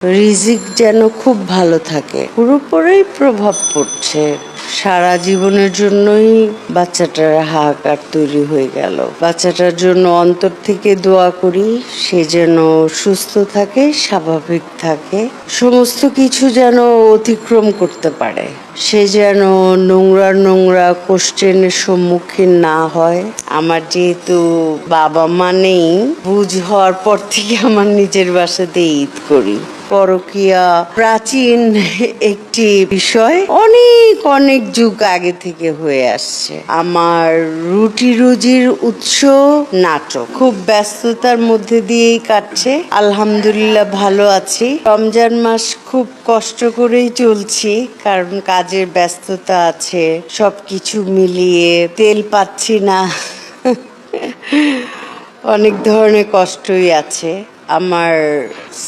রিজিক যেন খুব ভালো থাকে, পুরোপুরি প্রভাব পড়ছে। সারা জীবনের জন্যই বাচ্চাটার হাহাকার তৈরি হয়ে গেল। বাচ্চাটার জন্য অন্তর থেকে দোয়া করি, সে যেন সুস্থ থাকে, স্বাভাবিক থাকে, সমস্ত কিছু যেন অতিক্রম করতে পারে, সে যেন নোংরা কোশ্চেনের সম্মুখীন না হয়। আমার যেহেতু বাবা মা নেই, বুঝ হওয়ার পর থেকে আমার নিজের বাসাতে ঈদ করি। পরকীয়া প্রাচীন একটি বিষয়, অনেক যুগ আগে থেকে হয়ে আসছে। আমার রুটি রুজির উৎস নাটক, খুব ব্যস্ততার মধ্যে দিয়েই কাটছে। আলহামদুলিল্লাহ ভালো আছি। রমজান মাস খুব কষ্ট করেই চলছি, কারণ কাজের ব্যস্ততা আছে, সবকিছু মিলিয়ে তেল পাচ্ছি না। অনেক ধরনের কষ্টই আছে। আমার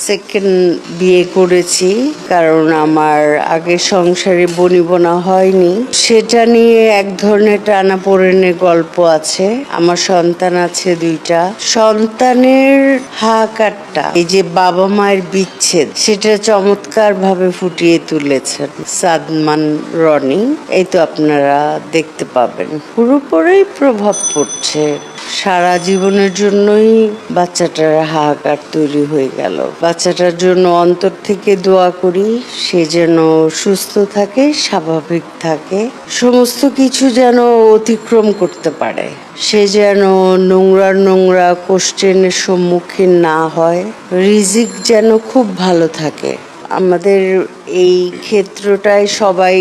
সেকেন্ড বিয়ে করেছি, কারণ আমার আগের সংসারে বনিবনা হয়নি, সেটা নিয়ে এক ধরনের টানাপোড়েনের গল্প আছে। আমার সন্তান আছে 2টা। সন্তানের হাহাকারটা, এই যে বাবা মায়ের বিচ্ছেদ, সেটা চমৎকার ভাবে ফুটিয়ে তুলেছেন সাদমান রনি। এই তো আপনারা দেখতে পাবেন, পুরোপুরি প্রভাব পড়ছে। সারা জীবনের জন্যই বাচ্চাটার হাহাকার তৈরি হয়ে গেল। বাচ্চাটার জন্য অন্তর থেকে দোয়া করি, সে যেন সুস্থ থাকে, স্বাভাবিক থাকে, সমস্ত কিছু যেন অতিক্রম করতে পারে, সে যেন নোংরা কোশ্চেনের সম্মুখীন না হয়, রিজিক যেন খুব ভালো থাকে। আমাদের এই ক্ষেত্রটায় সবাই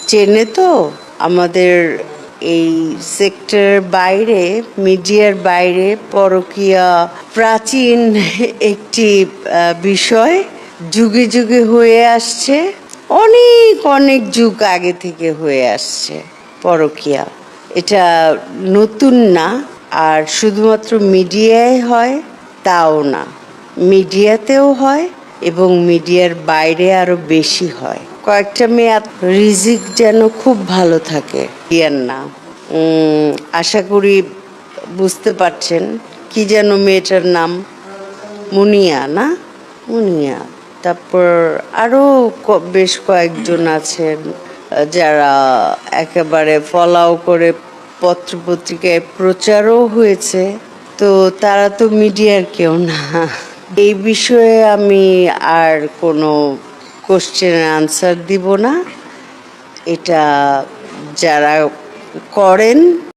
চেনে তো, আমাদের এই সেক্টরের বাইরে, মিডিয়ার বাইরে পরকীয়া প্রাচীন একটি বিষয়, যুগে যুগে হয়ে আসছে, অনেক যুগ আগে থেকে হয়ে আসছে পরকীয়া। এটা নতুন না, আর শুধুমাত্র মিডিয়ায় হয় তাও না, মিডিয়াতেও হয় এবং মিডিয়ার বাইরে আরো বেশি হয়। কয়েকটা মেয়ে রিজিক যেন খুব ভালো থাকে, ইয়ার না। আশা করি বুঝতে পারছেন। কি যেন মেয়েটার নাম? মুনিয়া না? মুনিয়া। তারপর আরো বেশ কয়েকজন আছেন যারা একেবারে ফলাও করে পত্রপত্রিকায় প্রচারও হয়েছে, তো তারা তো মিডিয়ার কেউ না। এই বিষয়ে আমি আর কোনো কোশ্চেনের আনসার দিব না। এটা যারা করেন